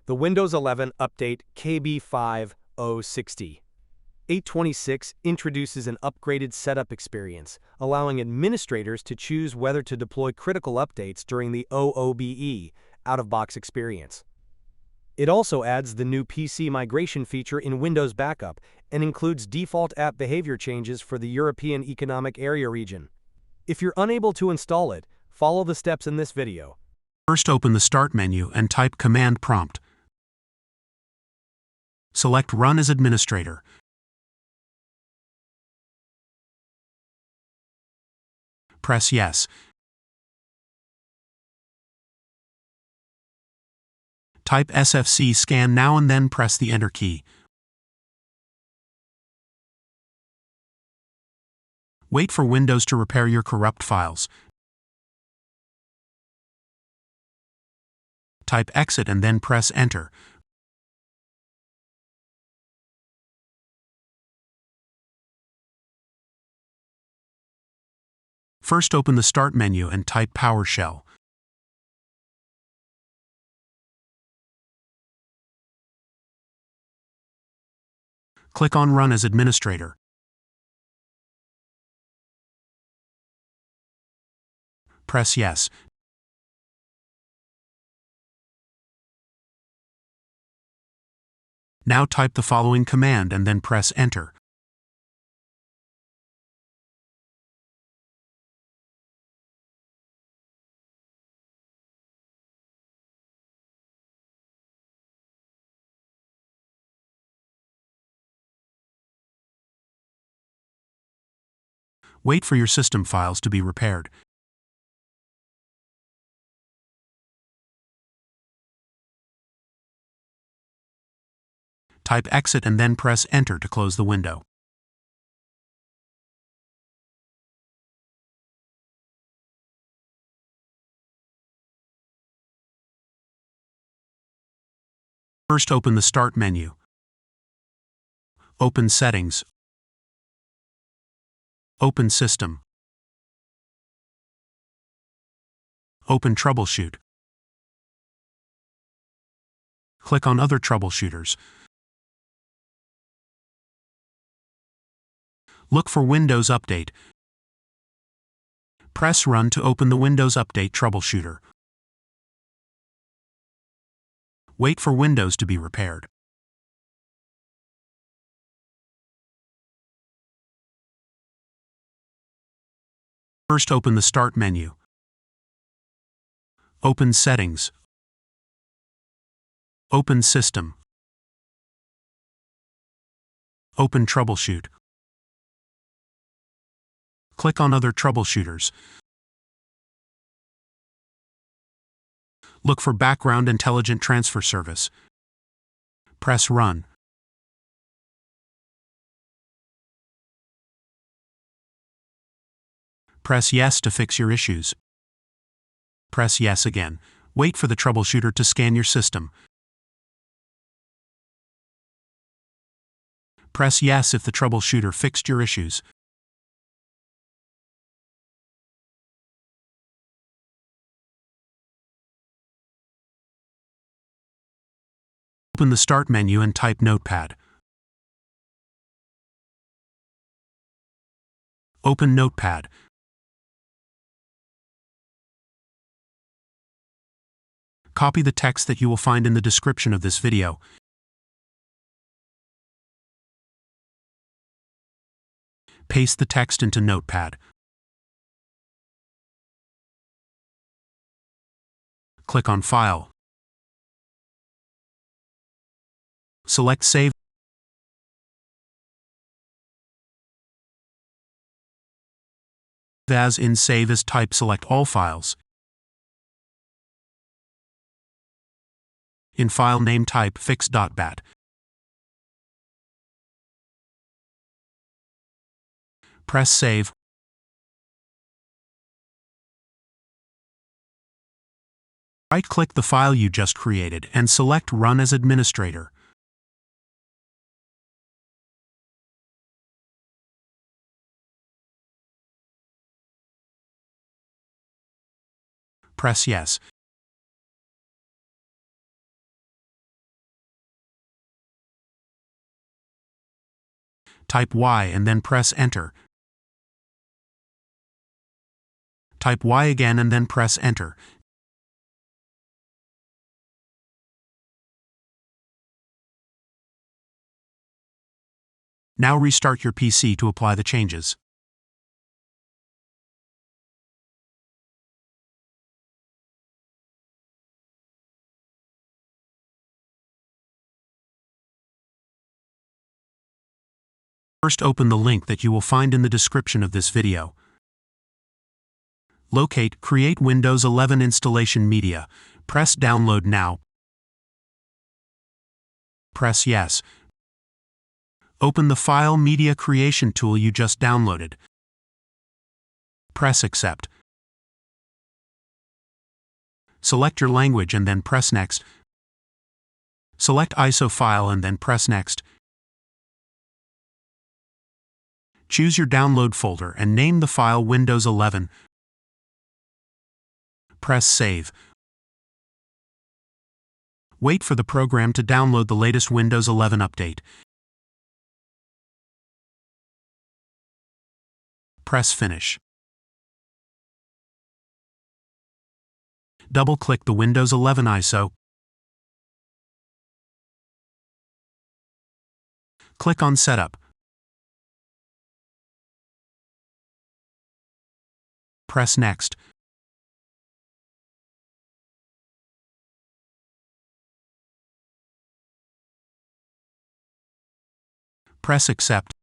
The Windows 11 update KB5060826 introduces an upgraded setup experience, allowing administrators to choose whether to deploy critical updates during the OOBE out-of-box experience. It also adds the new PC migration feature in Windows Backup and includes default app behavior changes for the European Economic Area region. If you're unable to install it, follow the steps in this video. First, open the Start menu and type Command Prompt. Select Run as Administrator. Press Yes. Type SFC scan now and then press the Enter key. Wait for Windows to repair your corrupt files. Type Exit and then press Enter. First, open the Start menu and type PowerShell. Click on Run as Administrator. Press Yes. Now type the following command and then press Enter. Wait for your system files to be repaired. Type Exit and then press Enter to close the window. First, open the Start menu. Open Settings. Open System. Open Troubleshoot. Click on Other Troubleshooters. Look for Windows Update. Press Run to open the Windows Update troubleshooter. Wait for Windows to be repaired. First, open the Start menu. Open Settings. Open System. Open Troubleshoot. Click on Other Troubleshooters. Look for Background Intelligent Transfer Service. Press Run. Press Yes to fix your issues. Press Yes again. Wait for the troubleshooter to scan your system. Press Yes if the troubleshooter fixed your issues. Open the Start menu and type Notepad. Open Notepad. Copy the text that you will find in the description of this video. Paste the text into Notepad. Click on File. Select Save. As in Save as type, select All Files. In File Name, type fix.bat. Press Save. Right-click the file you just created and select Run as Administrator. Press Yes. Type Y and then press Enter. Type Y again and then press Enter. Now restart your PC to apply the changes. First, open the link that you will find in the description of this video. Locate Create Windows 11 Installation Media. Press Download Now. Press Yes. Open the File Media Creation tool you just downloaded. Press Accept. Select your language and then press Next. Select ISO file and then press Next. Choose your download folder and name the file Windows 11. Press Save. Wait for the program to download the latest Windows 11 update. Press Finish. Double-click the Windows 11 ISO. Click on Setup. Press Next. Press Accept.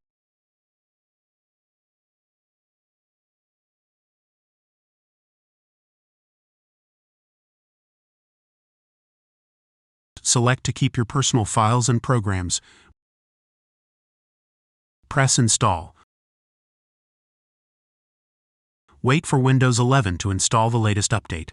Select to keep your personal files and programs. Press Install. Wait for Windows 11 to install the latest update.